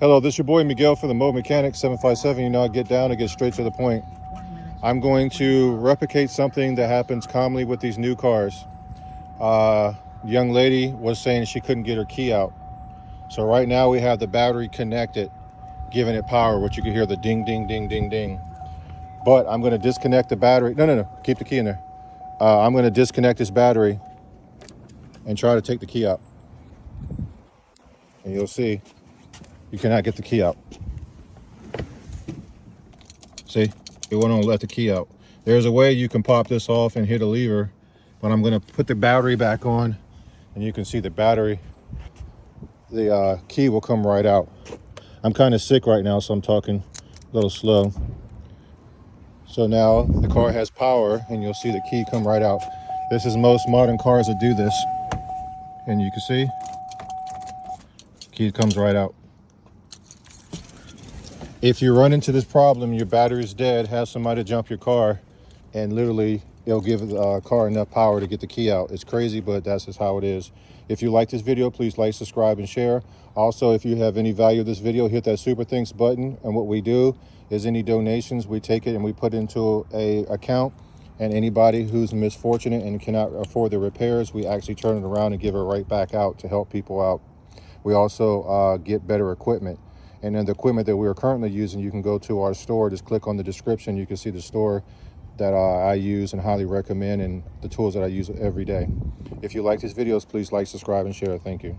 Hello, this is your boy Miguel for the Mobile Mechanic 757. You know, I get down and get straight to the point. I'm going to replicate something that happens commonly with these new cars. Young lady was saying she couldn't get her key out. So right now we have the battery connected, giving it power, which you can hear the ding, ding, ding, ding, ding. But I'm going to disconnect the battery. No. Keep the key in there. I'm going to disconnect this battery and try to take the key out. And you'll see you cannot get the key out. See, it won't let the key out. There's a way you can pop this off and hit a lever, but I'm going to put the battery back on, and you can see the battery, the key will come right out. I'm kind of sick right now, so I'm talking a little slow. So now the car has power, and you'll see the key come right out. This is most modern cars that do this, and you can see key comes right out. If you run into this problem, your battery's dead, have somebody jump your car, and literally it'll give the car enough power to get the key out. It's crazy, but that's just how it is. If you like this video, please like, subscribe, and share. Also, if you have any value of this video, hit that super thanks button. And what we do is any donations, we take it and we put into a account. And anybody who's misfortunate and cannot afford the repairs, we actually turn it around and give it right back out to help people out. We also get better equipment. And then the equipment that we are currently using, you can go to our store, just click on the description. You can see the store that I use and highly recommend, and the tools that I use every day. If you like these videos, please like, subscribe, and share. Thank you.